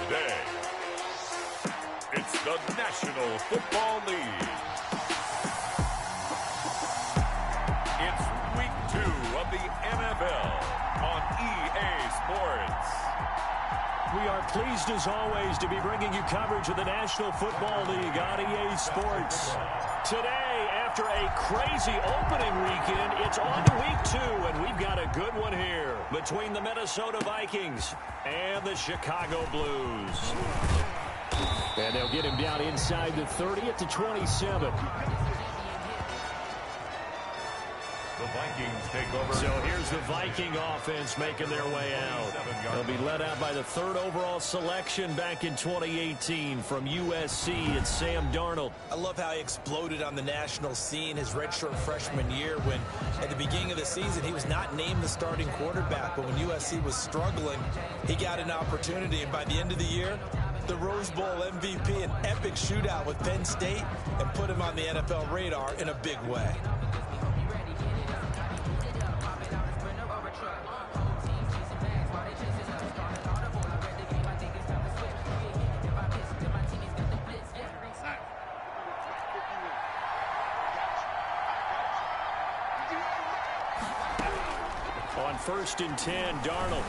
Today, it's the National Football League. It's week 2 of the NFL on EA Sports. We are pleased, as always, to be bringing you coverage of the National Football League on EA Sports. Today, after a crazy opening weekend, it's on to week 2, and we've got a good one here between the Minnesota Vikings and the Chicago Blues. And they'll get him down inside the 30 at the 27. The Vikings take over. So here's the Viking offense making their way out. They'll be led out by the 3rd overall selection back in 2018 from USC. It's Sam Darnold. I love how he exploded on the national scene his redshirt freshman year when at the beginning of the season he was not named the starting quarterback, but when USC was struggling, he got an opportunity, and by the end of the year, the Rose Bowl MVP, an epic shootout with Penn State, and put him on the NFL radar in a big way. On 1st and 10, Darnold.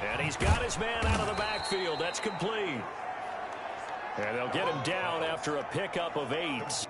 And he's got his man out of the backfield. That's complete. And they'll get him down after a pickup of 8.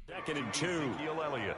Second and 2. Elliott.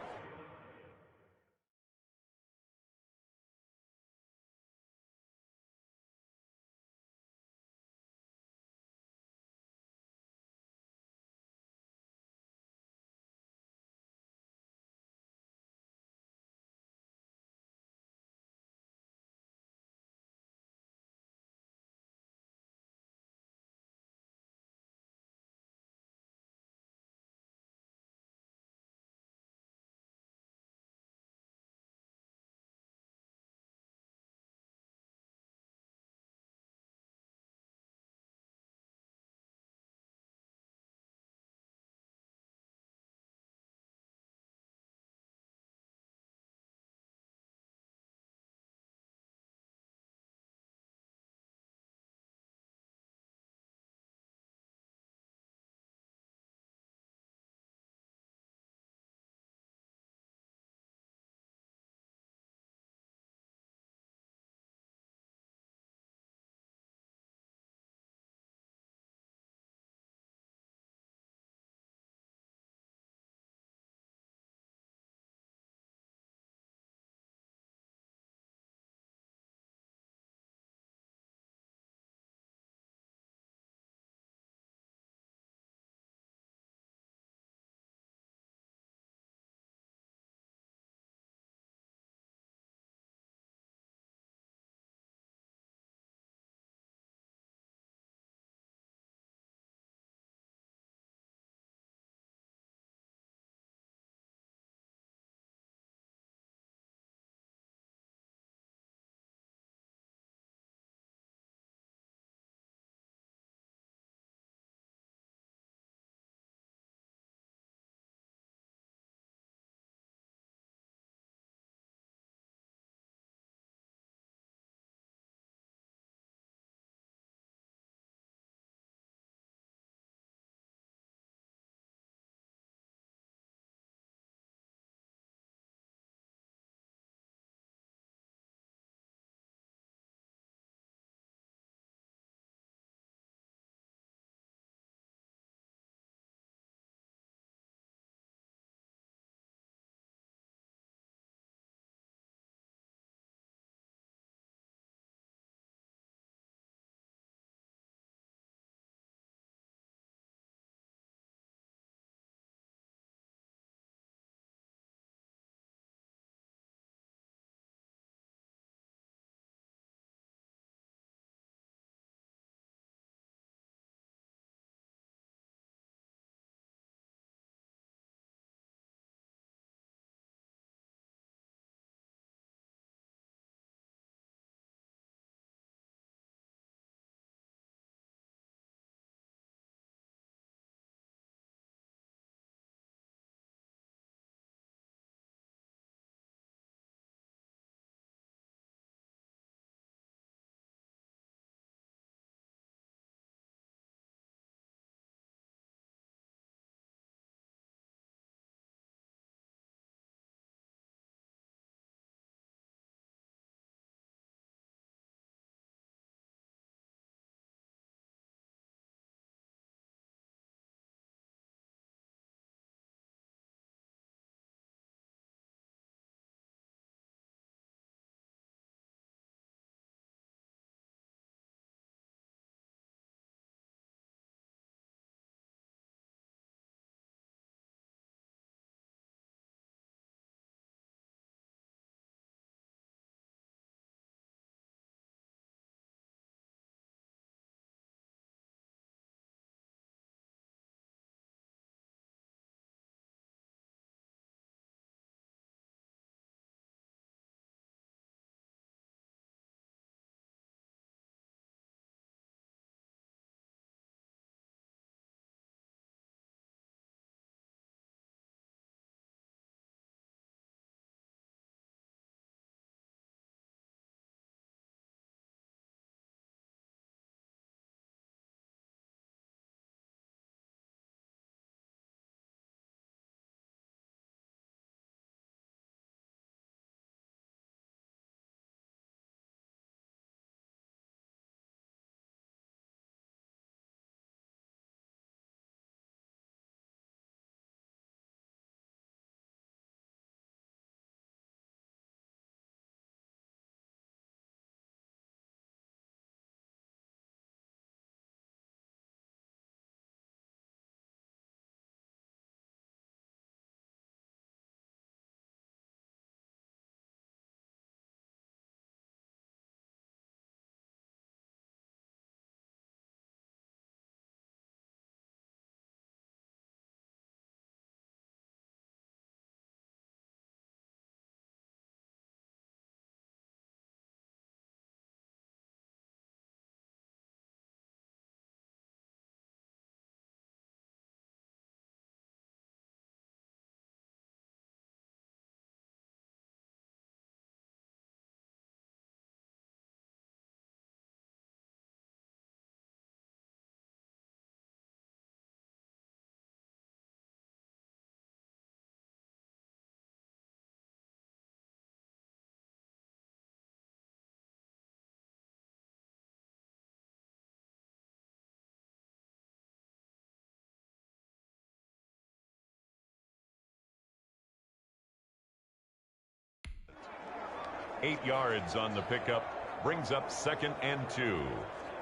8 yards on the pickup. Brings up 2nd and 2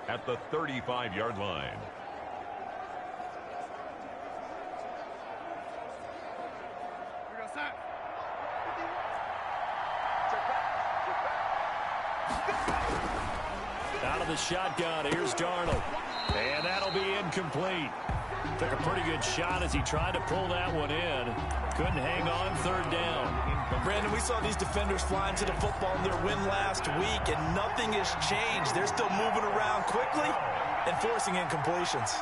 at the 35-yard line. Out of the shotgun, here's Darnold. And that'll be incomplete. Took a pretty good shot as he tried to pull that one in. Couldn't hang on, 3rd down. Brandon, we saw these defenders flying to the football in their win last week, and nothing has changed. They're still moving around quickly and forcing incompletions.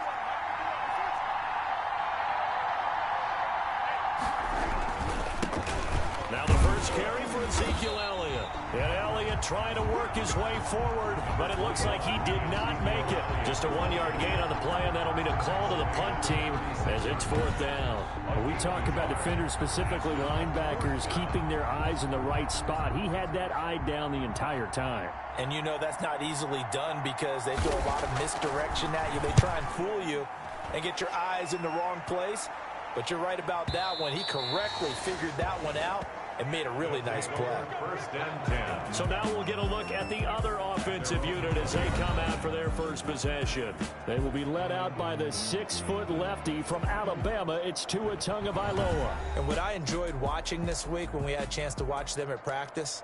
Now the first carry for Ezekiel Elliott. And Elliott trying to work his way forward, but it looks like he did not make it. Just a 1-yard gain on the play, and that'll mean a call to the punt team as it's 4th down. When we talk about defenders, specifically linebackers, keeping their eyes in the right spot. He had that eye down the entire time. And you know that's not easily done because they throw a lot of misdirection at you. They try and fool you and get your eyes in the wrong place. But you're right about that one. He correctly figured that one out and made a really nice play. 1st and 10. So now we'll get a look at the other offensive unit as they come out for their first possession. They will be led out by the 6-foot lefty from Alabama. It's Tua Tagovailoa. And what I enjoyed watching this week when we had a chance to watch them at practice,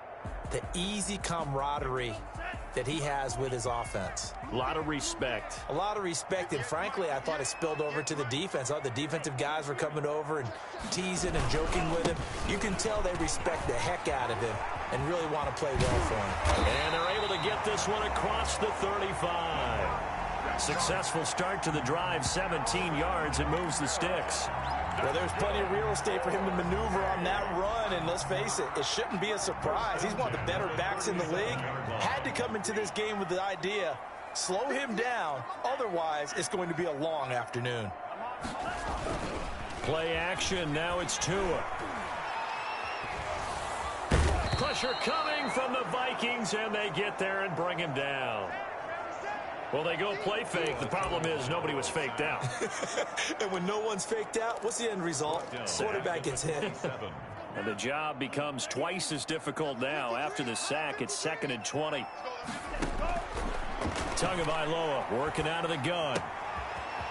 the easy camaraderie that he has with his offense. A lot of respect. A lot of respect, and frankly, I thought it spilled over to the defense. All the defensive guys were coming over and teasing and joking with him. You can tell they respect the heck out of him and really want to play well for him. And they're able to get this one across the 35. Successful start to the drive, 17 yards. It moves the sticks. Well, there's plenty of real estate for him to maneuver on that run, and let's face it, it shouldn't be a surprise. He's one of the better backs in the league. Had to come into this game with the idea, slow him down, otherwise it's going to be a long afternoon. Play action, now it's Tua. Pressure coming from the Vikings, and they get there and bring him down. Well, they go play fake. The problem is nobody was faked out. And when no one's faked out, what's the end result? Quarterback gets hit. And the job becomes twice as difficult now. After the sack, it's 2nd and 20. Tagovailoa working out of the gun.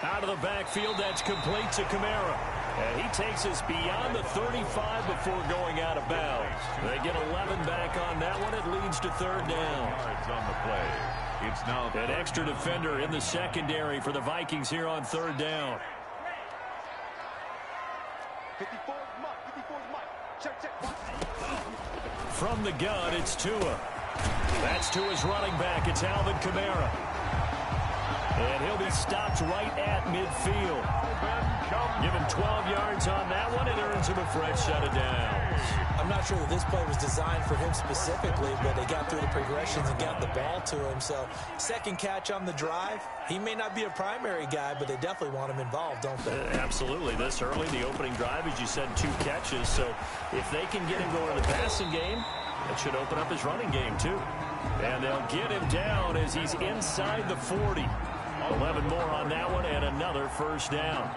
Out of the backfield, that's complete to Kamara. And he takes us beyond the 35 before going out of bounds. They get 11 back on that one. It leads to 3rd down. Yards on the play. It's now an extra defender in the secondary for the Vikings here on 3rd down. 54 check. From the gun, it's Tua. That's Tua's running back. It's Alvin Kamara. And he'll be stopped right at midfield. Give him 12 yards on that one. It earns him a fresh set of downs. I'm not sure that this play was designed for him specifically, but they got through the progressions and got the ball to him. So, second catch on the drive. He may not be a primary guy, but they definitely want him involved, don't they? Absolutely. This early, the opening drive, as you said, 2 catches. So, if they can get him going in the passing game, that should open up his running game, too. And they'll get him down as he's inside the 40. 11 more on that one, and another first down.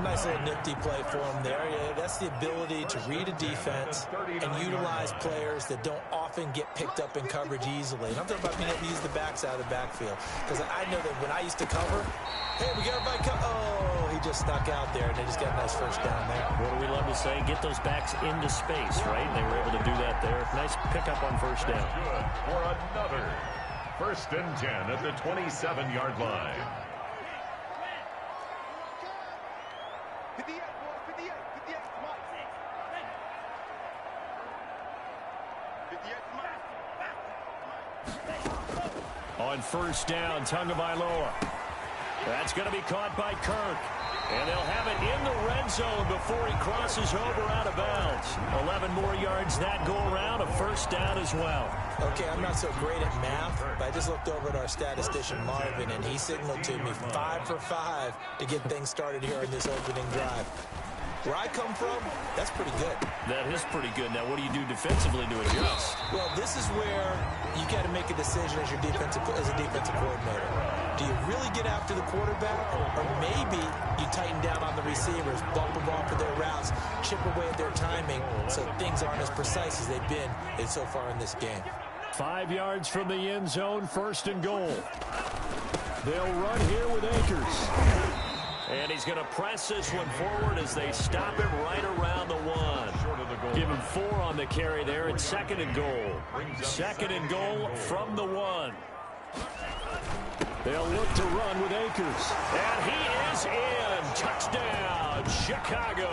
Nice little nifty play for him there. Yeah, that's the ability to read a defense and utilize players that don't often get picked up in coverage easily. And I'm talking about being able to use the backs out of the backfield. Because I know that when I used to cover, hey, we got everybody oh, he just snuck out there, and they just got a nice first down there. What do we love to say? Get those backs into space, right? And they were able to do that there. Nice pickup on first down. good for another 1st and 10 at the 27-yard line. 58, 58, 58, come on. 58, come on. On first down, Tagovailoa. That's going to be caught by Kirk. And they'll have it in the red zone before he crosses over out of bounds. 11 more yards that go around, a first down as well. Okay, I'm not so great at math, but I just looked over at our statistician, Marvin, and he signaled to me 5 for 5 to get things started here in this opening drive. Where I come from, that's pretty good. That is pretty good. Now, what do you do defensively to adjust? Well, this is where you got to make a decision as a defensive coordinator. Do you really get after the quarterback, or maybe you tighten down on the receivers, bump them off of their routes, chip away at their timing, so things aren't as precise as they've been so far in this game? 5 yards from the end zone, 1st and goal. They'll run here with Akers. And he's going to press this one forward as they stop him right around the 1. Give him 4 on the carry there, and 2nd and goal. 2nd and goal from the 1. They'll look to run with Akers. And he is in. Touchdown, Chicago.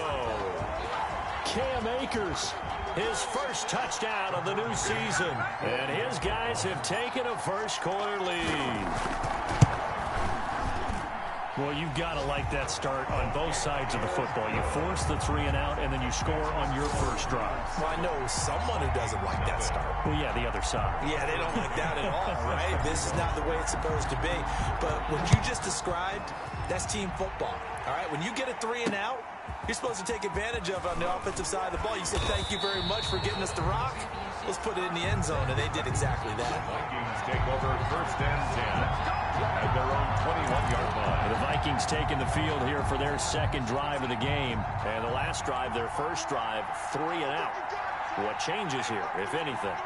Cam Akers, his first touchdown of the new season. And his guys have taken a first-quarter lead. Well, you've got to like that start on both sides of the football. You force the 3 and out, and then you score on your first drive. Well, I know someone who doesn't like that start. Well, yeah, the other side. Yeah, they don't like that at all, right? This is not the way it's supposed to be. But what you just described, that's team football, all right? When you get a 3 and out, you're supposed to take advantage of it on the offensive side of the ball. You say, thank you very much for getting us the rock. Let's put it in the end zone, and they did exactly that. Vikings take over 1st and 10 at their own 21-yard line. The Vikings taking the field here for their 2nd drive of the game. And the last drive, their first drive, 3 and out. What changes here, if anything?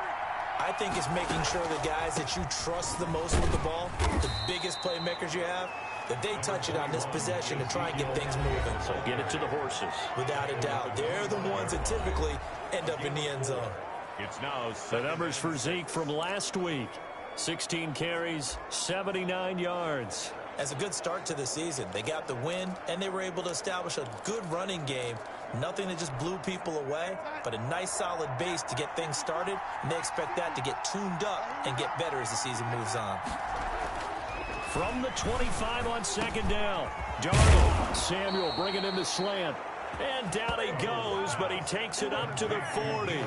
I think it's making sure the guys that you trust the most with the ball, the biggest playmakers you have, that they touch it on this possession to try and get things moving. So get it to the horses. Without a doubt. They're the ones that typically end up in the end zone. It's now the numbers for Zeke from last week. 16 carries, 79 yards. As a good start to the season, they got the win, and they were able to establish a good running game. Nothing that just blew people away, but a nice solid base to get things started, and they expect that to get tuned up and get better as the season moves on. From the 25 on 2nd down, Darnold. Samuel bringing in the slant. And down he goes, but he takes it up to the 40.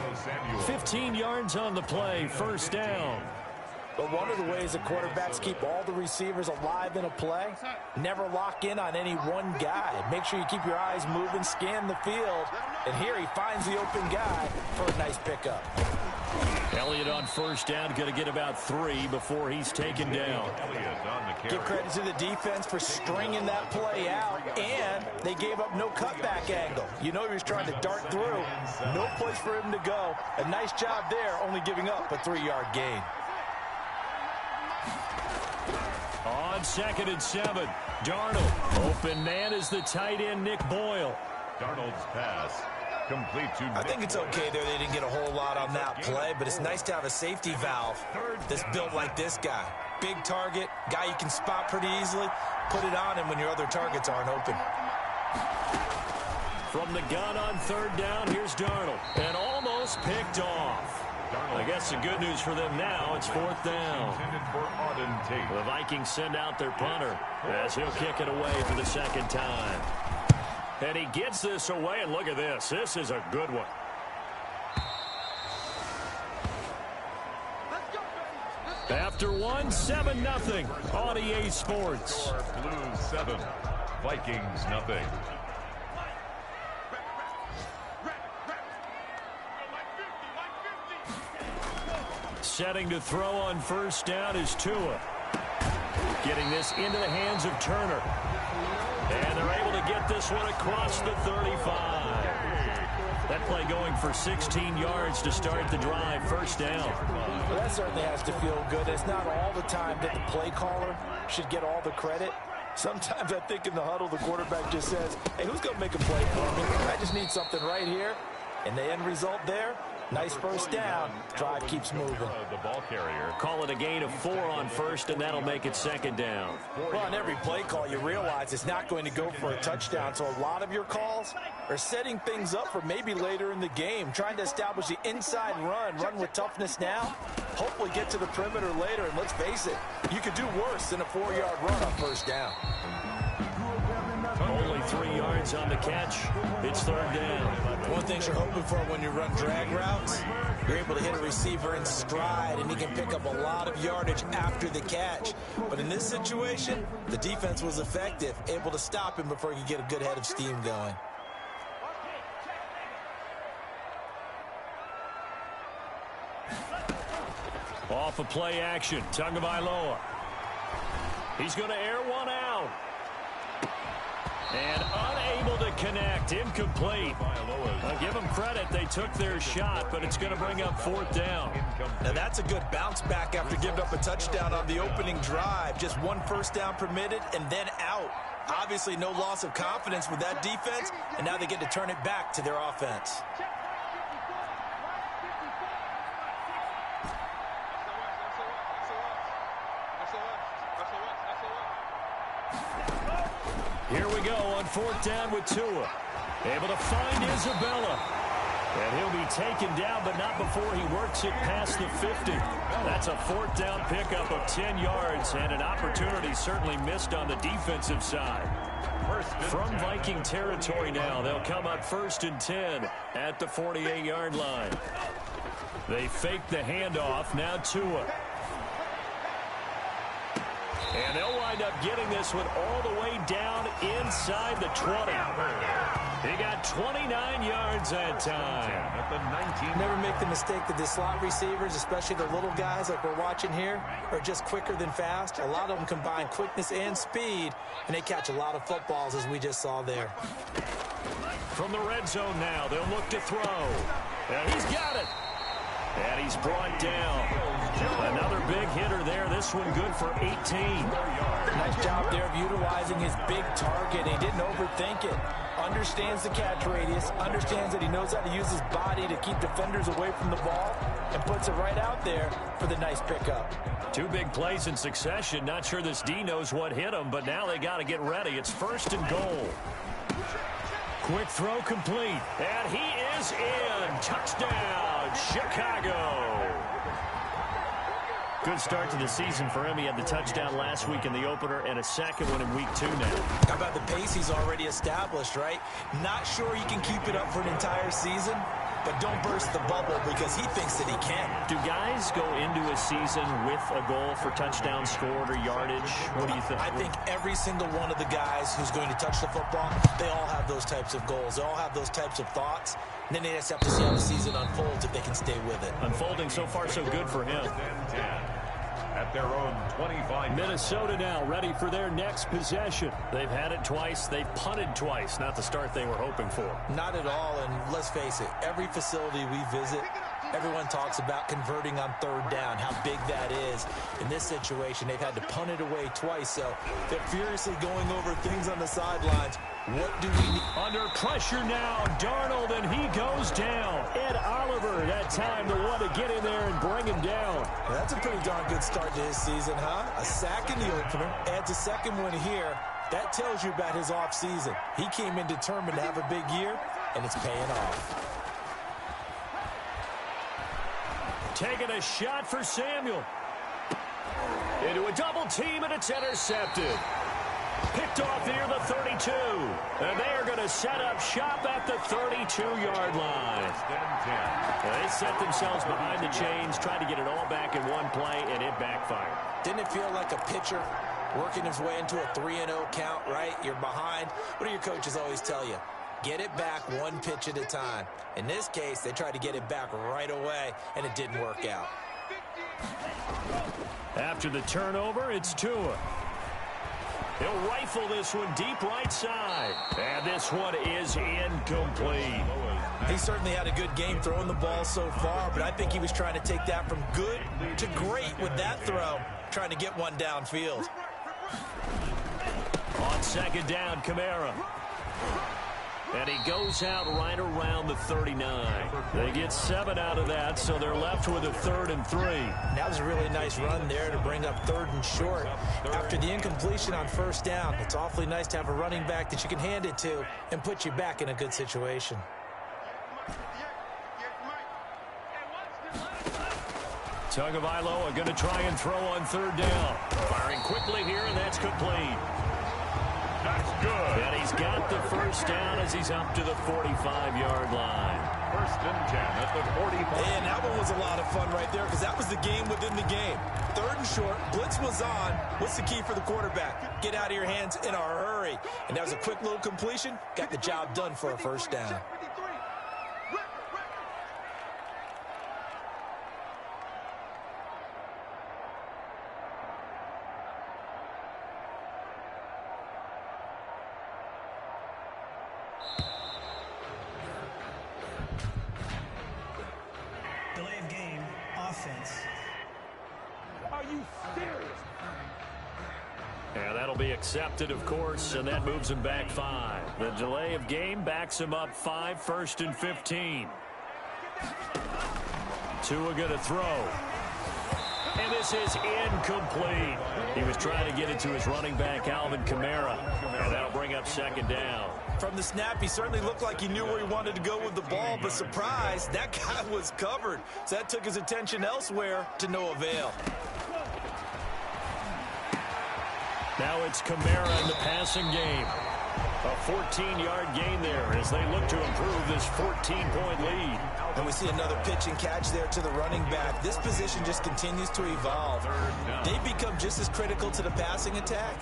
15 yards on the play, 1st down. But one of the ways that quarterbacks keep all the receivers alive in a play, never lock in on any one guy. Make sure you keep your eyes moving, scan the field, and here he finds the open guy for a nice pickup. Elliott on 1st down, going to get about 3 before he's taken down. Give credit to the defense for stringing that play out, and they gave up no cutback angle. You know he was trying to dart through. No place for him to go. A nice job there, only giving up a 3-yard gain. On 2nd and 7, Darnold. Open man is the tight end, Nick Boyle. Darnold's pass complete to I think it's okay there. They didn't get a whole lot on that play, but it's nice to have a safety valve that's built like this guy. Big target, guy you can spot pretty easily. Put it on him when your other targets aren't open. From the gun on 3rd down, here's Darnold. And almost picked off. I guess the good news for them now, it's 4th down. The Vikings send out their punter as he'll kick it away for the 2nd time. And he gets this away, and look at this. This is a good one. After one, 7-0 on EA Sports. Blues 7, Vikings nothing. Setting to throw on 1st down is Tua. Getting this into the hands of Turner. And they're able to get this one across the 35. That play going for 16 yards to start the drive, 1st down. Well, that certainly has to feel good. It's not all the time that the play caller should get all the credit. Sometimes I think in the huddle, the quarterback just says, hey, who's going to make a play for me? I just need something right here. And the end result there, nice 1st down. Drive keeps moving. The ball carrier. Call it a gain of 4 on 1st, and that'll make it 2nd down. Well, on every play call, you realize it's not going to go for a touchdown. So a lot of your calls are setting things up for maybe later in the game, trying to establish the inside run with toughness now, hopefully get to the perimeter later. And let's face it, you could do worse than a 4-yard run on 1st down. Only 3 yards on the catch. It's 3rd down. One thing you're hoping for when you run drag routes, you're able to hit a receiver in stride, and he can pick up a lot of yardage after the catch. But in this situation, the defense was effective, able to stop him before he could get a good head of steam going. Off of play action, Tagovailoa. He's going to air one out. And unable Unable to connect. Incomplete. I'll give them credit. They took their shot, but it's going to bring up 4th down. Now that's a good bounce back after giving up a touchdown on the opening drive. Just 1 first down permitted and then out. Obviously no loss of confidence with that defense, and now they get to turn it back to their offense. Here we go on 4th down with Tua. Able to find Isabella. And he'll be taken down, but not before he works it past the 50. That's a 4th down pickup of 10 yards, and an opportunity certainly missed on the defensive side. From Viking territory now, they'll come up 1st and 10 at the 48-yard line. They fake the handoff. Now Tua. And they'll wind up getting this one all the way down inside the 20. He got 29 yards that time. At the 19. Never make the mistake that the slot receivers, especially the little guys like we're watching here, are just quicker than fast. A lot of them combine quickness and speed, and they catch a lot of footballs, as we just saw there. From the red zone now, they'll look to throw. And he's got it. And he's brought down. Another big hitter there. This one good for 18. Nice job there of utilizing his big target. He didn't overthink it. Understands the catch radius. Understands that he knows how to use his body to keep defenders away from the ball. And puts it right out there for the nice pickup. 2 big plays in succession. Not sure this D knows what hit him, but now they got to get ready. It's 1st and goal. Quick throw complete. And he is in. Touchdown, Chicago. Good start to the season for him. He had the touchdown last week in the opener and a second one in week 2 now. How about the pace he's already established, right? Not sure he can keep it up for an entire season, but don't burst the bubble because he thinks that he can. Do guys go into a season with a goal for touchdowns scored or yardage? What do you think? I think every single one of the guys who's going to touch the football, they all have those types of goals. They all have those types of thoughts. And then they just have to see how the season unfolds if they can stay with it. Unfolding so far so good for him. At their own 25. Minnesota now ready for their next possession. They've had it twice. They've punted twice. Not the start they were hoping for. Not at all, and let's face it, every facility we visit, everyone talks about converting on 3rd down, how big that is. In this situation, they've had to punt it away twice, so they're furiously going over things on the sidelines. What do we need? Under pressure now, Darnold, and he goes down. Ed Oliver, that time the one to get in there and bring him down. Well, that's a pretty darn good start to his season, huh? A sack in the opener, adds a second one here. That tells you about his offseason. He came in determined to have a big year, and it's paying off. Taking a shot for Samuel. Into a double team, and it's intercepted. Picked off near the 32. And they are going to set up shop at the 32-yard line. They set themselves behind the chains, tried to get it all back in one play, and it backfired. Didn't it feel like a pitcher working his way into a 3-0 count, right? You're behind. What do your coaches always tell you? Get it back one pitch at a time. In this case, they tried to get it back right away, and it didn't work out. After the turnover, it's Tua. He'll rifle this one deep right side. And this one is incomplete. He certainly had a good game throwing the ball so far, but I think he was trying to take that from good to great with that throw, trying to get one downfield. On 2nd down, Kamara. And he goes out right around the 39. They get 7 out of that, so they're left with a 3rd and 3. That was a really nice run there to bring up 3rd and short. After the incompletion on 1st down, it's awfully nice to have a running back that you can hand it to and put you back in a good situation. Tagovailoa going to try and throw on 3rd down. Firing quickly here, and that's complete. That's good. And he's got the 1st down as he's up to the 45-yard line. 1st and 10 at the 45. And that one was a lot of fun right there because that was the game within the game. 3rd and short, blitz was on. What's the key for the quarterback? Get out of your hands in a hurry. And that was a quick little completion. Got the job done for a 1st down. That'll be accepted, of course, and that moves him back 5. The delay of game backs him up 5, 1st and 15. Tua going to throw. And this is incomplete. He was trying to get it to his running back, Alvin Kamara. And that'll bring up 2nd down. From the snap, he certainly looked like he knew where he wanted to go with the ball, but surprise, that guy was covered. So that took his attention elsewhere to no avail. Now it's Kamara in the passing game. A 14-yard gain there as they look to improve this 14-point lead. And we see another pitch and catch there to the running back. This position just continues to evolve. They become just as critical to the passing attack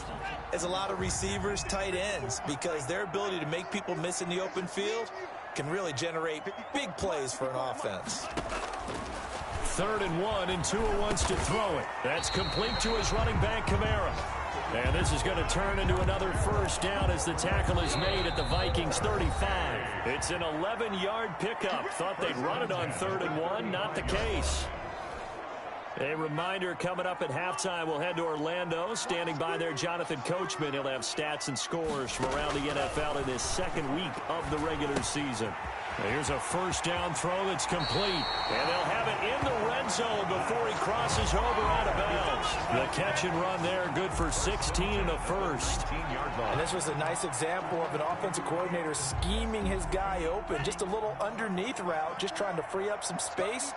as a lot of receivers, tight ends, because their ability to make people miss in the open field can really generate big plays for an offense. 3rd and 1, and Tua wants to throw it. That's complete to his running back, Kamara. And this is going to turn into another 1st down as the tackle is made at the Vikings 35. It's an 11-yard pickup. Thought they'd run it on 3rd and 1. Not the case. A reminder coming up at halftime, we'll head to Orlando. Standing by there, Jonathan Coachman. He'll have stats and scores from around the NFL in his 2nd week of the regular season. Here's a 1st down throw that's complete. And they'll have it in the red zone before he crosses over out of bounds. The catch and run there, good for 16 and a 1st. And this was a nice example of an offensive coordinator scheming his guy open. Just a little underneath route, just trying to free up some space.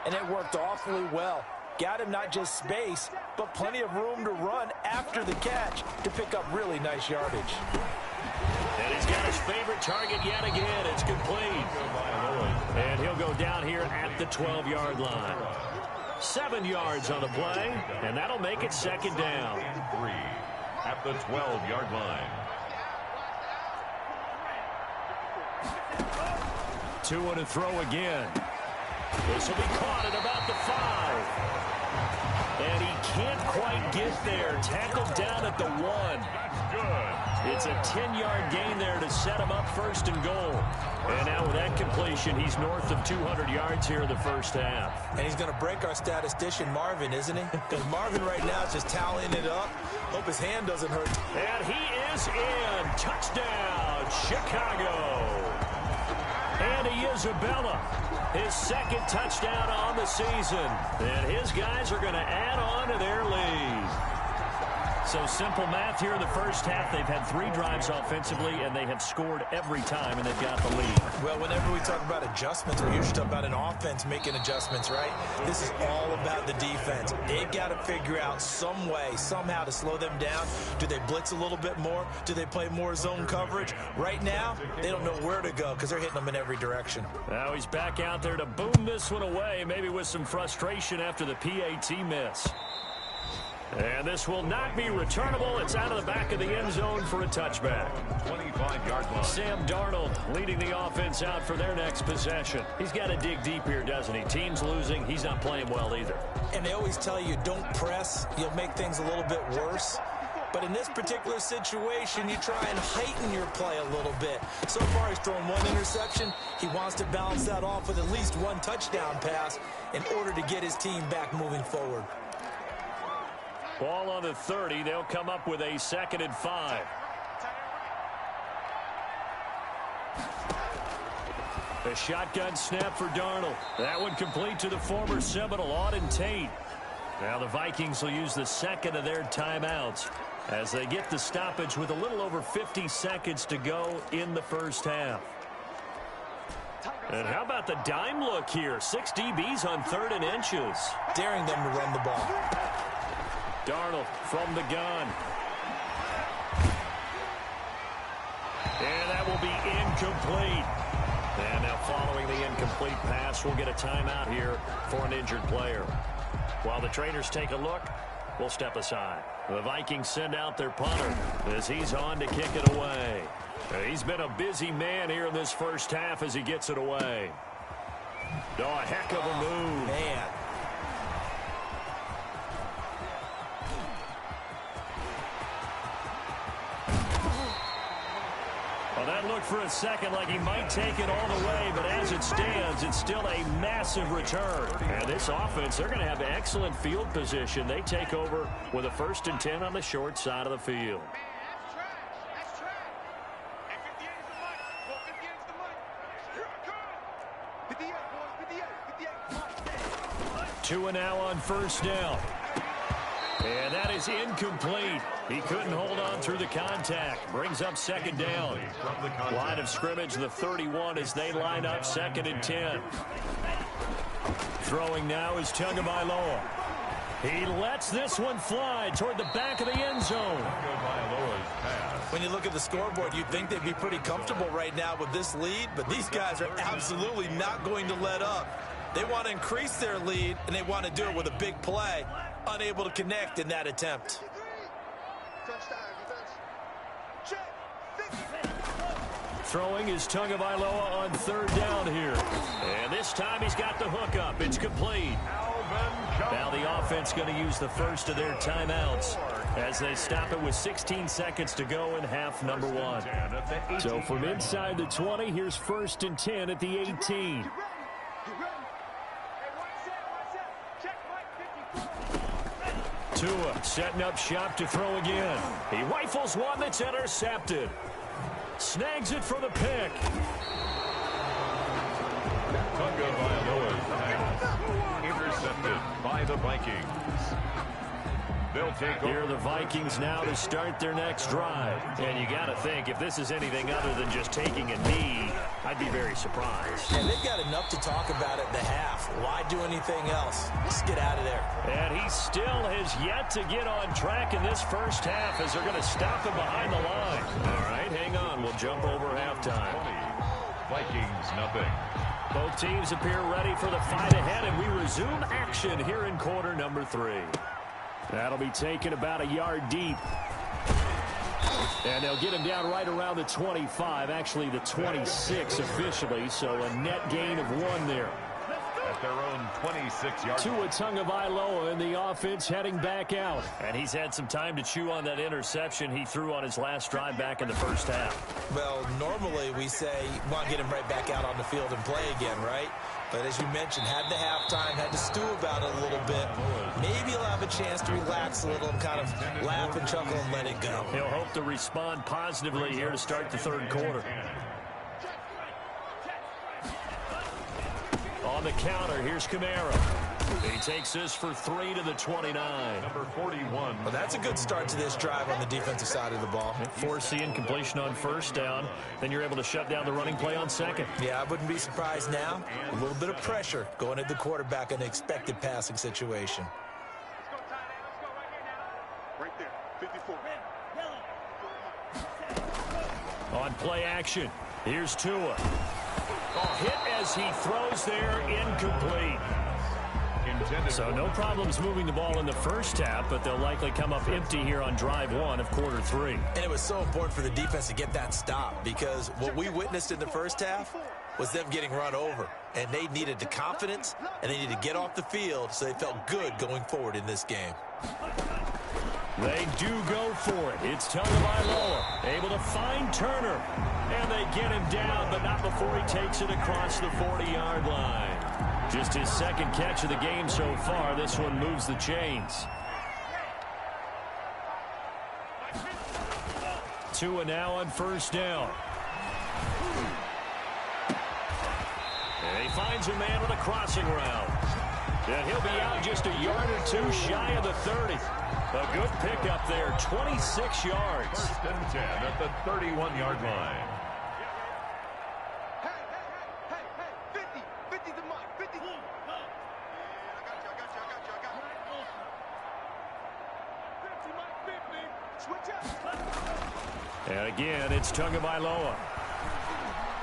And it worked awfully well. Got him not just space, but plenty of room to run after the catch to pick up really nice yardage. And he's got his favorite target yet again. It's complete. And he'll go down here at the 12-yard line. 7 yards on the play, and that'll make it 2nd down. 3 at the 12-yard line. Tua to throw again. This will be caught at about the 5. And he can't quite get there. Tackled down at the 1. That's good. It's a 10-yard gain there to set him up 1st and goal. And now with that completion, he's north of 200 yards here in the 1st half. And he's going to break our statistician, Marvin, isn't he? Because Marvin right now is just tallying it up. Hope his hand doesn't hurt. And he is in. Touchdown, Chicago. And Isabella, his 2nd touchdown on the season. And his guys are going to add on to their lead. So simple math here in the 1st half. They've had 3 drives offensively, and they have scored every time, and they've got the lead. Well, whenever we talk about adjustments, we're usually talking about an offense making adjustments, right? This is all about the defense. They've got to figure out some way, somehow to slow them down. Do they blitz a little bit more? Do they play more zone coverage? Right now, they don't know where to go because they're hitting them in every direction. Now he's back out there to boom this one away, maybe with some frustration after the PAT miss. And this will not be returnable. It's out of the back of the end zone for a touchback. 25-yard line. Sam Darnold leading the offense out for their next possession. He's got to dig deep here, doesn't he? Team's losing. He's not playing well either. And they always tell you, don't press. You'll make things a little bit worse. But in this particular situation, you try and heighten your play a little bit. So far, he's thrown 1 interception. He wants to balance that off with at least 1 touchdown pass in order to get his team back moving forward. Ball on the 30. They'll come up with a 2nd and 5. A shotgun snap for Darnold. That one complete to the former Seminole, Auden Tate. Now the Vikings will use the 2nd of their timeouts as they get the stoppage with a little over 50 seconds to go in the 1st half. And how about the dime look here? 6 DBs on 3rd and inches. Daring them to run the ball. Darnold from the gun. And that will be incomplete. And now following the incomplete pass, we'll get a timeout here for an injured player. While the traders take a look, we'll step aside. The Vikings send out their punter as he's on to kick it away. He's been a busy man here in this 1st half as he gets it away. Oh, a heck of a move. Man. A that looked for a second like he might take it all the way, but as it stands, it's still a massive return. And this offense, they're going to have excellent field position. They take over with a 1st and 10 on the short side of the field. That's trash. And 58 is the money. Well, 58 is the money. Here I come. 58, boys. 58. 2 and now on 1st down. And that is incomplete. He couldn't hold on through the contact. Brings up 2nd down. Line of scrimmage, the 31 as they line up 2nd and 10. Throwing now is Tagovailoa. He lets this one fly toward the back of the end zone. When you look at the scoreboard, you'd think they'd be pretty comfortable right now with this lead, but these guys are absolutely not going to let up. They want to increase their lead, and they want to do it with a big play. Unable to connect in that attempt. Throwing is Tagovailoa on 3rd down here. And this time he's got the hook up. It's complete. Now the offense going to use the first of their timeouts as they stop it with 16 seconds to go in half number 1. So from inside the 20, here's 1st and 10 at the 18. Tua setting up shop to throw again. He rifles one that's intercepted. Snags it for the pick. Tagovailoa's pass intercepted by the Vikings. They'll take over. Here are the Vikings now to start their next drive. And you got to think, if this is anything other than just taking a knee, I'd be very surprised. And they've got enough to talk about at the half. Why do anything else? Just get out of there. And he still has yet to get on track in this first half as they're going to stop him behind the line. All right, hang on. We'll jump over halftime. 20. Vikings, nothing. Both teams appear ready for the fight ahead, and we resume action here in quarter number 3. That'll be taken about a yard deep. And they'll get him down right around the 25, actually the 26 officially, so a net gain of 1 there. At their own 26-yard line. Tua Tagovailoa in the offense heading back out. And he's had some time to chew on that interception he threw on his last drive back in the first half. Well, normally we say you want to get him right back out on the field and play again, right? But as you mentioned, had the halftime, had to stew about it a little bit. Maybe he'll have a chance to relax a little and kind of laugh and chuckle and let it go. He'll hope to respond positively here to start the 3rd quarter. On the counter, here's Kamara. He takes this for 3 to the 29. Number 41. Well, that's a good start to this drive on the defensive side of the ball. Force the incompletion on 1st down. Then you're able to shut down the running play on 2nd. Yeah, I wouldn't be surprised now. A little bit of pressure going at the quarterback in an expected passing situation. Let's go, Tyler. Let's go right here now. Right there. 54. On play action, here's Tua. Hit as he throws there, incomplete. So no problems moving the ball in the first half, but they'll likely come up empty here on drive 1 of quarter 3. And it was so important for the defense to get that stop because what we witnessed in the first half was them getting run over. And they needed the confidence, and they needed to get off the field so they felt good going forward in this game. They do go for it. It's Tagovailoa able to find Turner. And they get him down, but not before he takes it across the 40-yard line. Just his 2nd catch of the game so far. This one moves the chains. Tua now on 1st down. And he finds a man on a crossing route. And he'll be out just a yard or 2 shy of the 30. A good pickup there, 26 yards. 1st and 10 at the 31-yard line. Hey, 50. 50's the mark. 50. I got you. 50, Mike, 50. Switch up. And again, it's Tagovailoa.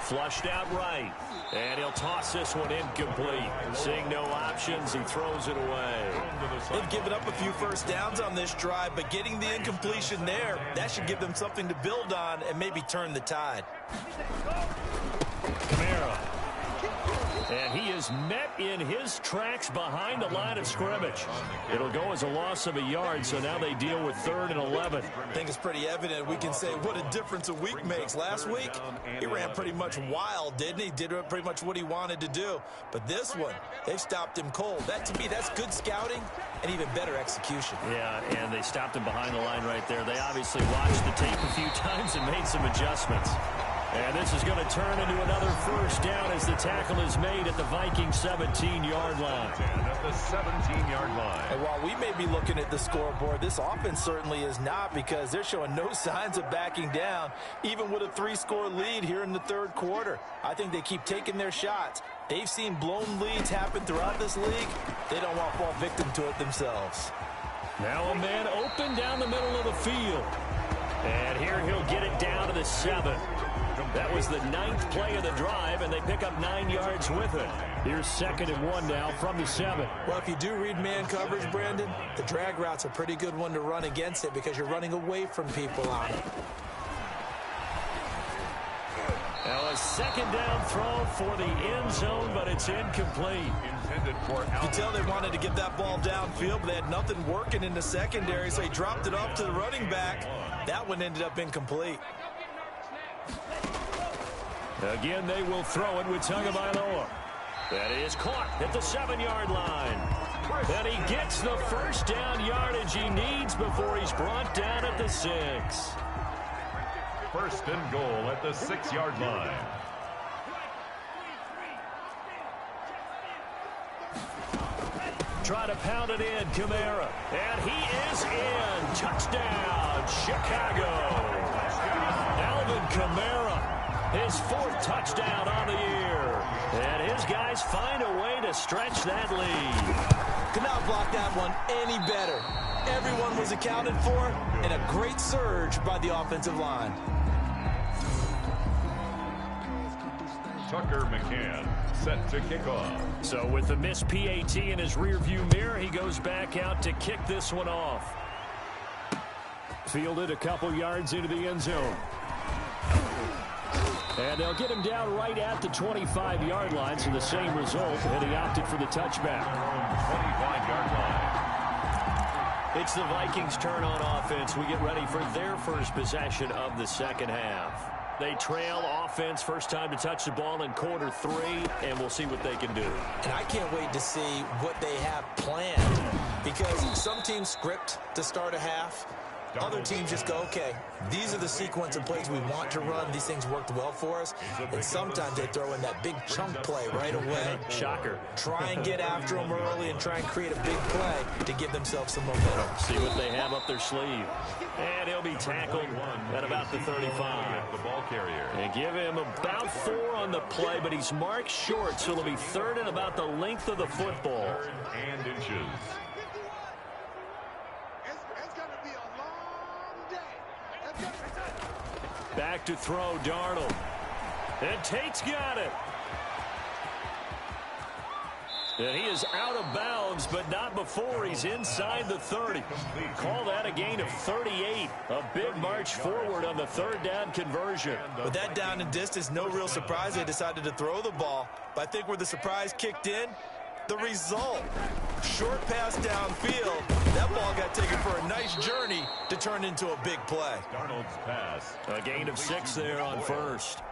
Flushed out right. And he'll toss this one incomplete. Seeing no options, he throws it away. They've given up a few first downs on this drive, but getting the incompletion there, that should give them something to build on and maybe turn the tide. Kamara. And he is met in his tracks behind the line of scrimmage. It'll go as a loss of a yard, so now they deal with 3rd and 11. I think it's pretty evident. We can say what a difference a week makes. Last week, he ran pretty much wild, didn't he? Did pretty much what he wanted to do. But this one, they stopped him cold. That, to me, that's good scouting and even better execution. Yeah, and they stopped him behind the line right there. They obviously watched the tape a few times and made some adjustments. And this is going to turn into another first down as the tackle is made at the Vikings 17-yard line. At the 17-yard line. And while we may be looking at the scoreboard, this offense certainly is not, because they're showing no signs of backing down, even with a 3-score lead here in the 3rd quarter. I think they keep taking their shots. They've seen blown leads happen throughout this league. They don't want to fall victim to it themselves. Now a man open down the middle of the field. And here he'll get it down to the 7. That was the 9th play of the drive, and they pick up 9 yards with it. Here's 2nd and 1 now from the 7. Well, if you do read man coverage, Brandon, the drag route's a pretty good one to run against it because you're running away from people on it. Now a 2nd down throw for the end zone, but it's incomplete. Intended for You can tell they wanted to get that ball downfield, but they had nothing working in the secondary, so he dropped it off to the running back. That one ended up incomplete. Again, they will throw it with Tagovailoa. That is caught at the 7-yard line. And he gets the first down yardage he needs before he's brought down at the 6. 1st and goal at the 6-yard line. Try to pound it in, Kamara. And he is in. Touchdown, Chicago. Alvin Kamara. His 4th touchdown on the year. And his guys find a way to stretch that lead. Could not block that one any better. Everyone was accounted for, and a great surge by the offensive line. Tucker McCann set to kick off. So with the missed PAT in his rearview mirror, he goes back out to kick this one off. Fielded a couple yards into the end zone. And they'll get him down right at the 25-yard line, so the same result, and he opted for the touchback. 25-yard line. It's the Vikings' turn on offense. We get ready for their first possession of the 2nd half. They trail offense, first time to touch the ball in quarter 3, and we'll see what they can do. And I can't wait to see what they have planned, because some teams script to start a half. Other teams just go, okay, these are the sequence of plays we want to run. These things worked well for us. And sometimes they throw in that big chunk play right away. Shocker. Try and get after them early and try and create a big play to give themselves some momentum. See what they have up their sleeve. And he'll be tackled at about the 35. The ball carrier. And give him about 4 on the play, but he's marked short, so it'll be 3rd and about the length of the football. 3rd and inches. Back to throw, Darnold. And Tate's got it. And he is out of bounds, but not before he's inside the 30. Call that a gain of 38. A big march forward on the 3rd down conversion. With that down and distance, no real surprise they decided to throw the ball. But I think where the surprise kicked in, the result. Short pass downfield. That ball got taken for a nice journey to turn into a big play. Darnold's pass. A gain of 6 there on 1st.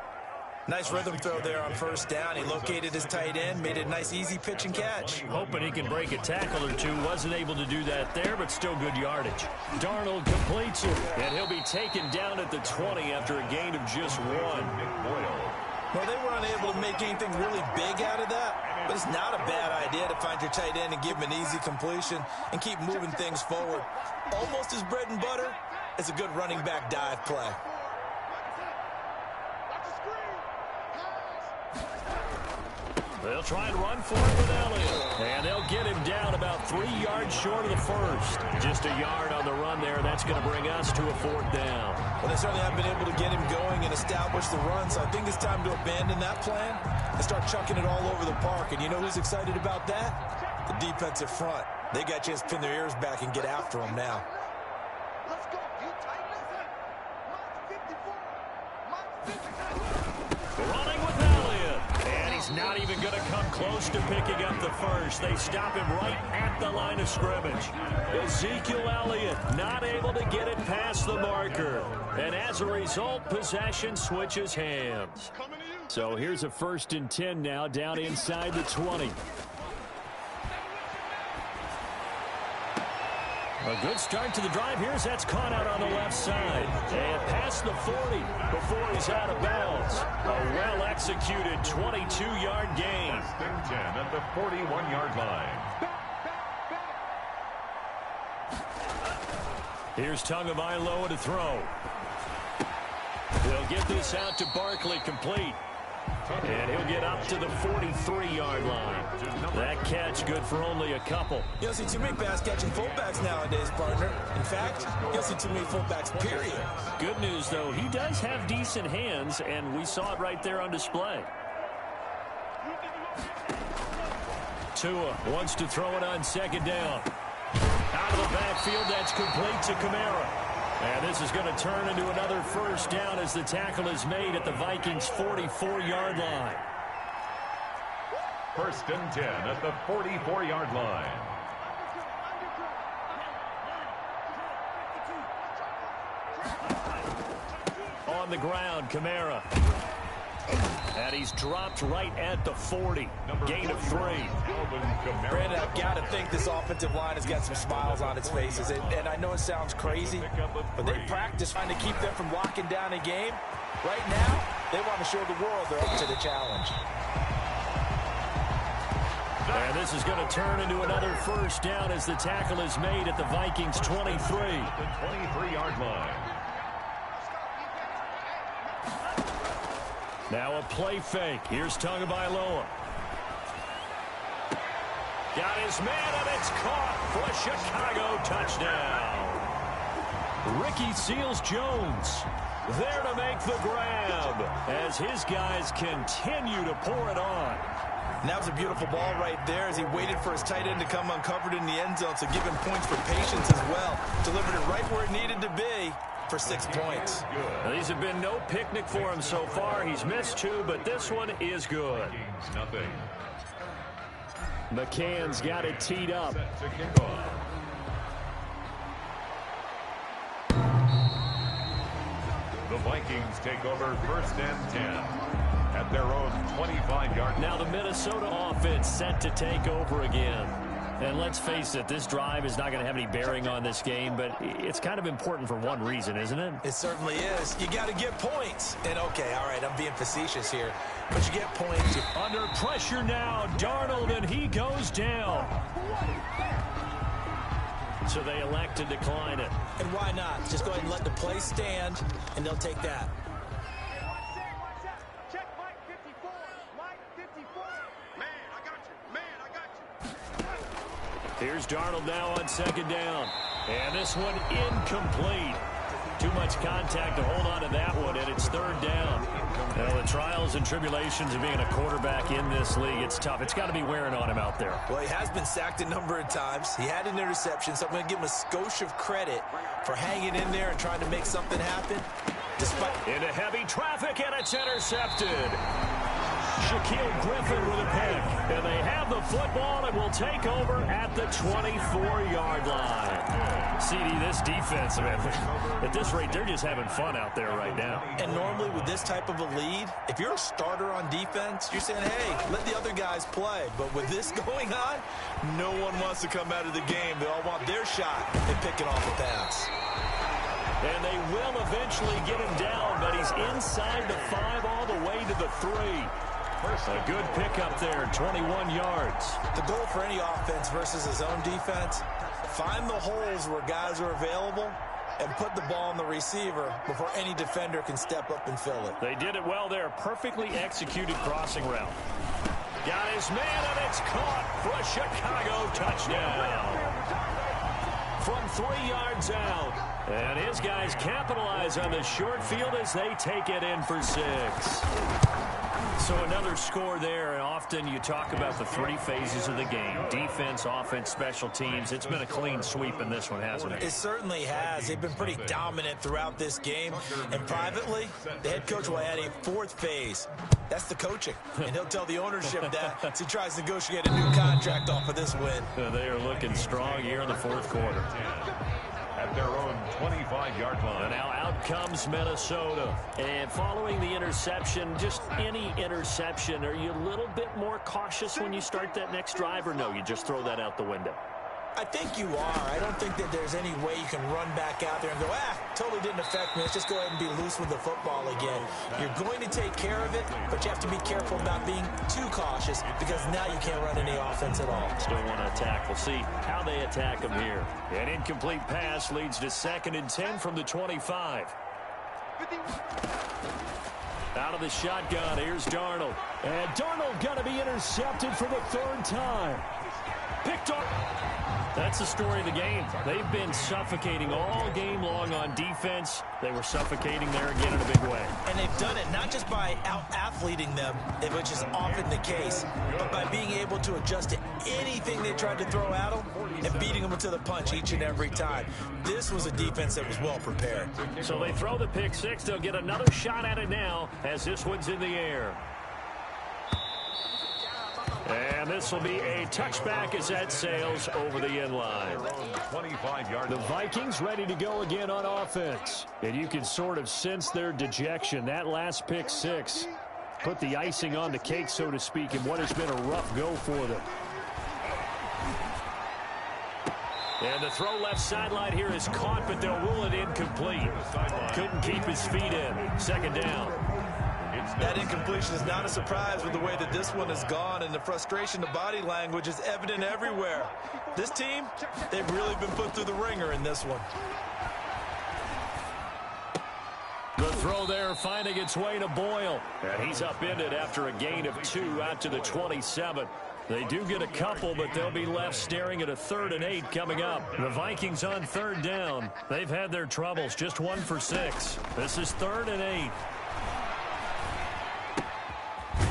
Nice rhythm throw there on 1st down. He located his tight end, made it a nice easy pitch and catch. Hoping he can break a tackle or two. Wasn't able to do that there, but still good yardage. Darnold completes it, and he'll be taken down at the 20 after a gain of just 1. Well, they were unable to make anything really big out of that, but it's not a bad idea to find your tight end and give him an easy completion and keep moving things forward. Almost as bread and butter as a good running back dive play. They'll try and run for it with Elliott. And they'll get him down about 3 yards short of the 1st. Just a yard on the run there. That's going to bring us to a 4th down. Well, they certainly have been able to get him going and establish the run, so I think it's time to abandon that plan and start chucking it all over the park. And you know who's excited about that? The defensive front. They got a chance to pin their ears back and get after him now. Let's go. You tight, listen. Mark 54. Mark 54. Running with Elliott. And he's not even going to come close to picking up the first. They stop him right at the line of scrimmage. Ezekiel Elliott not able to get it past the marker. And as a result, possession switches hands. So here's a 1st and 10 now, down inside the 20. A good start to the drive. That's caught out on the left side. And past the 40 before he's out of bounds. A well-executed 22-yard gain. 1st and 10 at the 41-yard line. Here's Tagovailoa to throw. He'll get this out to Barkley, complete. And he'll get up to the 43-yard line. That catch good for only a couple. You don't see too many pass-catching fullbacks nowadays, partner. In fact, you don't see too many fullbacks, period. Good news, though, he does have decent hands, and we saw it right there on display. Tua wants to throw it on 2nd down. Out of the backfield, that's complete to Kamara. And this is going to turn into another 1st down as the tackle is made at the Vikings' 44-yard line. 1st and 10 at the 44-yard line. On the ground, Kamara. And he's dropped right at the 40. Gain of 3. Brandon, I've got to think this offensive line has got some smiles on its faces. And I know it sounds crazy, but they practice trying to keep them from locking down a game. Right now, they want to show the world they're up to the challenge. And this is going to turn into another 1st down as the tackle is made at the Vikings' 23. The 23-yard line. Now a play fake. Here's Tagovailoa. Got his man, and it's caught for a Chicago touchdown. Ricky Seals-Jones there to make the grab as his guys continue to pour it on. And that was a beautiful ball right there as he waited for his tight end to come uncovered in the end zone, so give him points for patience as well. Delivered it right where it needed to be for 6 points. Now, these have been no picnic for him so far. He's missed 2, but this one is good. Nothing. McCann's got it teed up. Set to kick off. The Vikings take over 1st and 10 at their own 25-yard line. Now the Minnesota offense set to take over again. And let's face it, this drive is not going to have any bearing on this game, but it's kind of important for one reason, isn't it? It certainly is. You got to get points. And okay, all right, I'm being facetious here, but you get points. Under pressure now, Darnold, and he goes down. So they elect to decline it. And why not? Just go ahead and let the play stand, and they'll take that. Check Mike 54. Mike 54. Man, I got you. Man, I got you. Here's Darnold now on 2nd down. And this one incomplete. Too much contact to hold on to that one, and it's 3rd down. Well, the trials and tribulations of being a quarterback in this league, it's tough. It's got to be wearing on him out there. Well, he has been sacked a number of times. He had an interception, so I'm going to give him a skosh of credit for hanging in there and trying to make something happen. Into heavy traffic, and it's intercepted. Shaquille Griffin with a pick. And they have the football and will take over at the 24-yard line. CD, this defense, man, at this rate, they're just having fun out there right now. And normally with this type of a lead, if you're a starter on defense, you're saying, hey, let the other guys play. But with this going on, no one wants to come out of the game. They all want their shot at picking off the pass. And they will eventually get him down, but he's inside the 5 all the way to the 3. A good pickup there, 21 yards. The goal for any offense versus his own defense, find the holes where guys are available and put the ball on the receiver before any defender can step up and fill it. They did it well there. Perfectly executed crossing route. Got his man, and it's caught for a Chicago touchdown. From 3 yards out. And his guys capitalize on the short field as they take it in for 6. So another score there, and often you talk about the three phases of the game: defense, offense, special teams. It's been a clean sweep in this one, hasn't it? It certainly has. They've been pretty dominant throughout this game. And privately, the head coach will add a fourth phase. That's the coaching. And he'll tell the ownership that as he tries to negotiate a new contract off of this win. They are looking strong here in the fourth quarter. At their own 25-yard line. And now out comes Minnesota. And following the interception, just any interception, are you a little bit more cautious when you start that next drive, or no, you just throw that out the window? I think you are. I don't think that there's any way you can run back out there and go, totally didn't affect me. Let's just go ahead and be loose with the football again. You're going to take care of it, but you have to be careful about being too cautious because now you can't run any offense at all. Still want to attack. We'll see how they attack them here. An incomplete pass leads to 2nd and 10 from the 25. Out of the shotgun, here's Darnold. And Darnold going to be intercepted for the 3rd time. Picked up. That's the story of the game. They've been suffocating all game long on defense. They were suffocating there again in a big way. And they've done it not just by out-athleting them, which is often the case, but by being able to adjust to anything they tried to throw at them and beating them to the punch each and every time. This was a defense that was well prepared. So they throw the pick six. They'll get another shot at it now as this one's in the air. And this will be a touchback as that sails over the end line. 25-yard The Vikings ready to go again on offense. And you can sort of sense their dejection. That last pick six put the icing on the cake, so to speak, in what has been a rough go for them. And the throw left sideline here is caught, but they'll rule it incomplete. Couldn't keep his feet in. 2nd down. That incompletion is not a surprise with the way that this one has gone, and the frustration, the body language is evident everywhere. This team, they've really been put through the ringer in this one. The throw there finding its way to Boyle. And he's upended after a gain of 2 out to the 27. They do get a couple, but they'll be left staring at a 3rd and 8 coming up. The Vikings on 3rd down. They've had their troubles, just 1 for 6. This is 3rd and 8.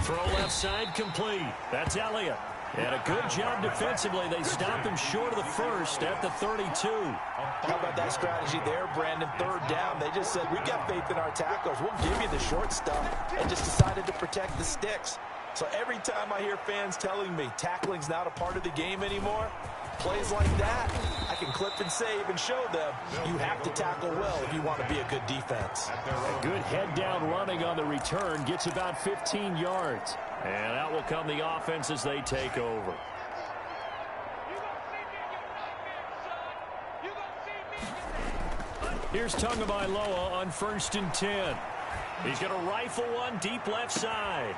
Throw left side complete. That's Elliott. And a good job defensively. They stop him short of the first at the 32. How about that strategy there, Brandon? 3rd down. They just said, we got faith in our tacklers. We'll give you the short stuff, and just decided to protect the sticks. So every time I hear fans telling me tackling's not a part of the game anymore, plays like that, I can clip and save and show them you have to tackle well if you want to be a good defense. A good head-down running on the return gets about 15 yards. And out will come the offense as they take over. Here's Tagovailoa on 1st and 10. He's going to rifle one deep left side.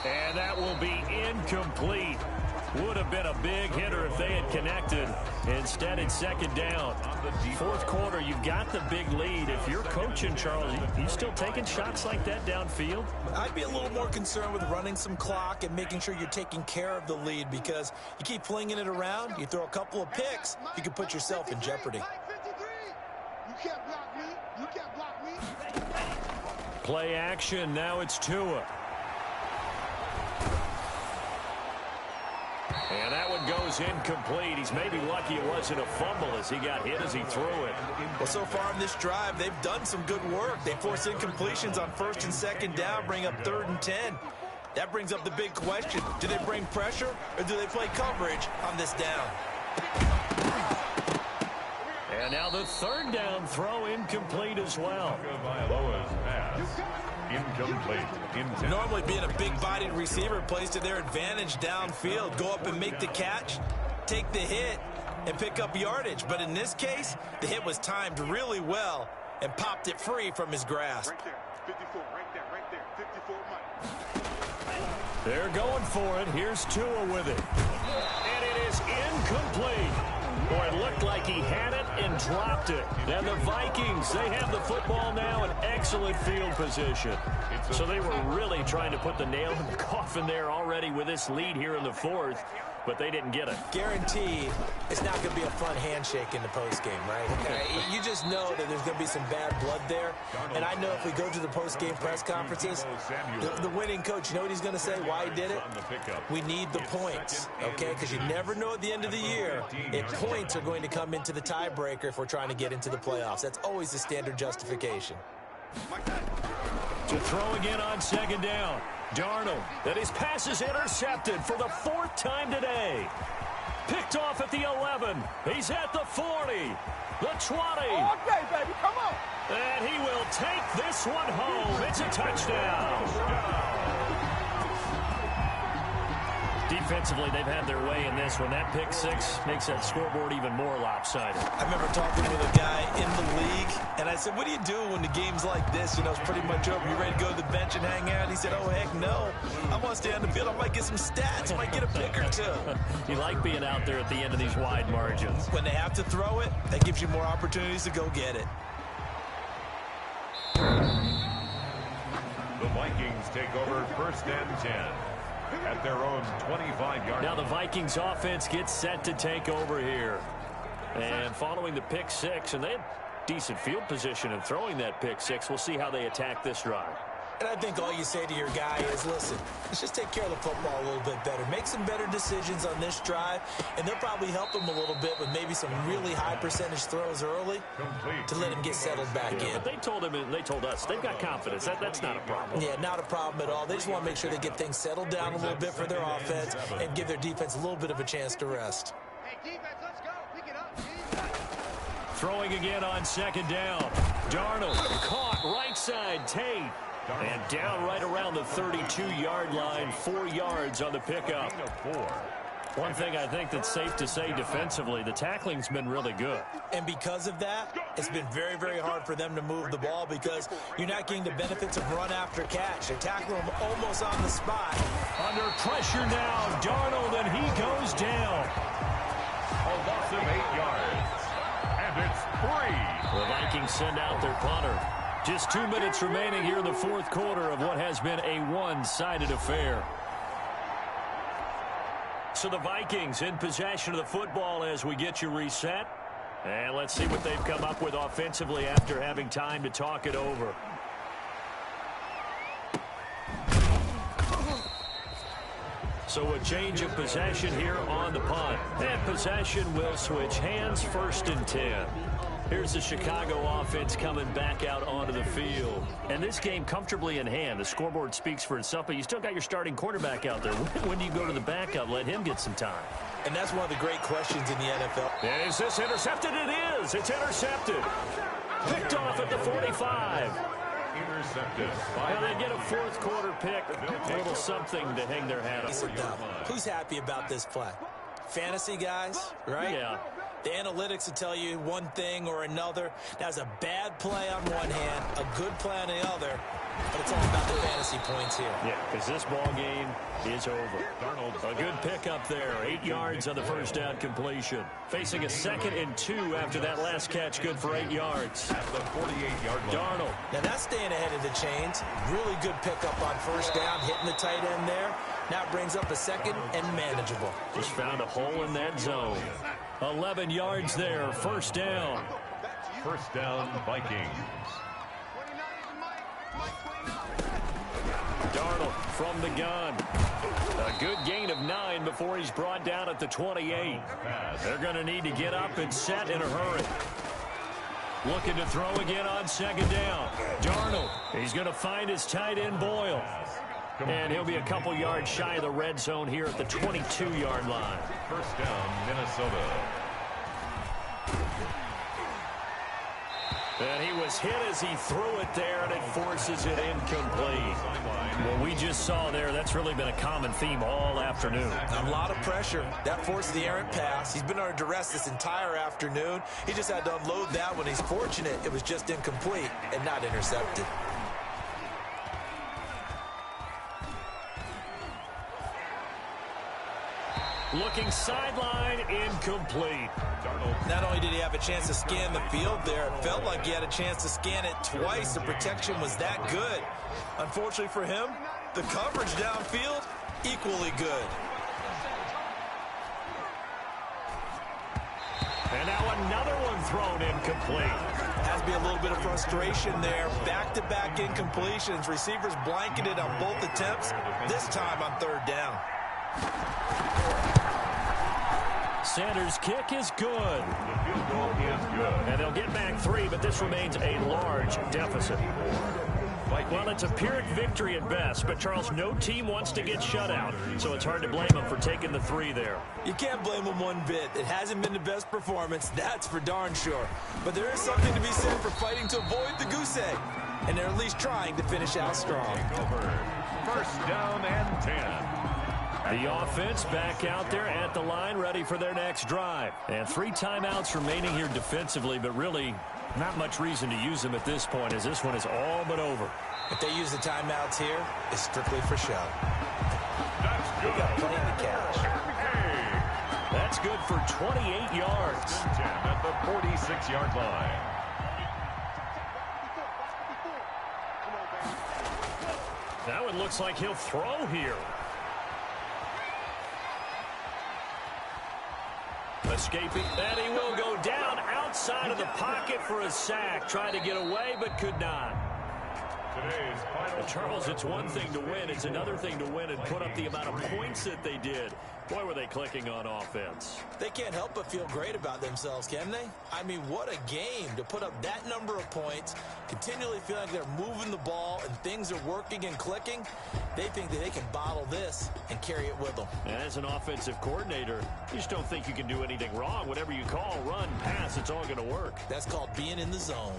And that will be incomplete. Would have been a big hitter if they had connected. Instead, it's 2nd down. 4th quarter, you've got the big lead. If you're coaching, Charles, you still taking shots like that downfield? I'd be a little more concerned with running some clock and making sure you're taking care of the lead, because you keep flinging it around, you throw a couple of picks, you can put yourself in jeopardy. You can't block me. You can't block me. Play action. Now it's Tua. And that one goes incomplete. He's maybe lucky it wasn't a fumble as he got hit as he threw it. Well, so far in this drive, they've done some good work. They force incompletions on 1st and 2nd down, bring up 3rd and 10. That brings up the big question. Do they bring pressure, or do they play coverage on this down? And now the 3rd down throw incomplete as well. Tagovailoa's pass. Incomplete. Normally being a big-bodied receiver plays to their advantage downfield. Go up and make the catch, take the hit, and pick up yardage. But in this case, the hit was timed really well and popped it free from his grasp. Right there. 54. Right there. 54 Mike. They're going for it. Here's Tua with it. And it is incomplete. Boy, it looked like he had it and dropped it. And the Vikings, they have the football now in excellent field position. So they were really trying to put the nail in the coffin there already with this lead here in the fourth, but they didn't get it. Guaranteed it's not going to be a fun handshake in the postgame, right? You just know that there's going to be some bad blood there. And I know if we go to the postgame press conferences, the winning coach, you know what he's going to say, why he did it? We need the points, okay? Because you never know at the end of the year if points are going to come into the tiebreaker if we're trying to get into the playoffs. That's always the standard justification. To throw again on second down. Darnold, and his pass is intercepted for the fourth time today. Picked off at the 11. He's at the 40. The 20. All day, baby. Come on. And he will take this one home. It's a touchdown. Defensively, they've had their way in this one. That pick six makes that scoreboard even more lopsided. I remember talking with a guy in the league, and I said, what do you do when the game's like this? You know, it's pretty much over. You ready to go to the bench and hang out? He said, oh, heck no. I want to stay on the field. I might get some stats. I might get a pick or two. You like being out there at the end of these wide margins. When they have to throw it, that gives you more opportunities to go get it. The Vikings take over first and 10. At their own 25-yard. Now the Vikings offense gets set to take over here. And following the pick six, and they had decent field position in throwing that pick six. We'll see how they attack this drive. And I think all you say to your guy is, listen, let's just take care of the football a little bit better. Make some better decisions on this drive, and they'll probably help him a little bit with maybe some really high percentage throws early to let him get settled back in. But they told him, and they told us, they've got confidence. That's not a problem. Yeah, not a problem at all. They just want to make sure they get things settled down a little bit for their offense and give their defense a little bit of a chance to rest. Hey, defense, let's go. Pick it up. Throwing again on second down. Darnold caught right side. Tate. And down right around the 32-yard line, 4 yards on the pickup. One thing I think that's safe to say defensively, the tackling's been really good. And because of that, it's been very, very hard for them to move the ball because you're not getting the benefits of run after catch. They tackle him almost on the spot. Under pressure now, Darnold, and he goes down. A loss of 8 yards. And it's 3. The Vikings send out their punter. Just 2 minutes remaining here in the fourth quarter of what has been a one-sided affair. So the Vikings in possession of the football as we get you reset. And let's see what they've come up with offensively after having time to talk it over. So a change of possession here on the punt. And possession will switch hands, 1st and 10. Here's the Chicago offense coming back out onto the field. And this game comfortably in hand. The scoreboard speaks for itself, but you still got your starting quarterback out there. When do you go to the backup? Let him get some time. And that's one of the great questions in the NFL. And is this intercepted? It is. It's intercepted. Picked off at the 45. Intercepted. Well, they get a fourth quarter pick. A little something to hang their hat on. Who's happy about this play? Fantasy guys, right? Yeah. The analytics will tell you one thing or another. That's a bad play on one hand, a good play on the other, but it's all about the fantasy points here. Yeah, because this ball game is over. Darnold, a good pickup there. 8 yards on the first down completion. Facing a 2nd and 2 after that last catch, good for 8 yards. At the 48-yard line. Darnold. Now that's staying ahead of the chains. Really good pickup on first down, hitting the tight end there. Now it brings up a 2nd and manageable. Just found a hole in that zone. 11 yards there, 1st down. First down, Vikings. Darnold from the gun. A good gain of 9 before he's brought down at the 28. They're going to need to get up and set in a hurry. Looking to throw again on 2nd down. Darnold, he's going to find his tight end Boyle. And he'll be a couple yards shy of the red zone here at the 22-yard line. First down, Minnesota. And he was hit as he threw it there, and it forces it incomplete. What we just saw there, that's really been a common theme all afternoon. A lot of pressure. That forced the errant pass. He's been under duress this entire afternoon. He just had to unload that one. He's fortunate it was just incomplete and not intercepted. Looking sideline, incomplete. Not only did he have a chance to scan the field there, it felt like he had a chance to scan it twice. The protection was that good. Unfortunately for him, the coverage downfield, equally good. And now another one thrown incomplete. Has to be a little bit of frustration there. Back-to-back incompletions. Receivers blanketed on both attempts, this time on third down. Sanders' kick is good. The field goal is good. And they'll get back 3, but this remains a large deficit. Well, it's a Pyrrhic victory at best, but, Charles, no team wants to get shut out, so it's hard to blame them for taking the 3 there. You can't blame them one bit. It hasn't been the best performance, that's for darn sure. But there is something to be said for fighting to avoid the goose egg, and they're at least trying to finish out strong. First down and 10. The offense back out there at the line, ready for their next drive. And 3 timeouts remaining here defensively, but really not much reason to use them at this point, as this one is all but over. If they use the timeouts here, it's strictly for show. That's good. We got plenty of cash. That's good for 28 yards. 10 at the 46-yard line. Now it looks like he'll throw here. Escaping, and he will go down outside of the pocket for a sack. Tried to get away, but could not. Today's final. Charles, it's one thing to win. It's another thing to win and put up the amount of points that they did. Boy, were they clicking on offense. They can't help but feel great about themselves, can they? I mean, what a game to put up that number of points, continually feel like they're moving the ball and things are working and clicking. They think that they can bottle this and carry it with them. And as an offensive coordinator, you just don't think you can do anything wrong. Whatever you call, run, pass, it's all going to work. That's called being in the zone.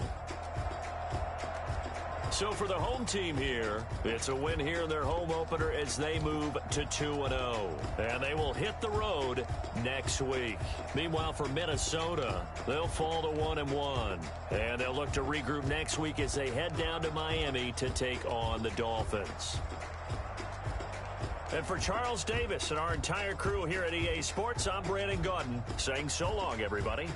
So for the home team here, it's a win here in their home opener as they move to 2-0. And they will hit the road next week. Meanwhile, for Minnesota, they'll fall to 1-1. And they'll look to regroup next week as they head down to Miami to take on the Dolphins. And for Charles Davis and our entire crew here at EA Sports, I'm Brandon Gaudin saying so long, everybody.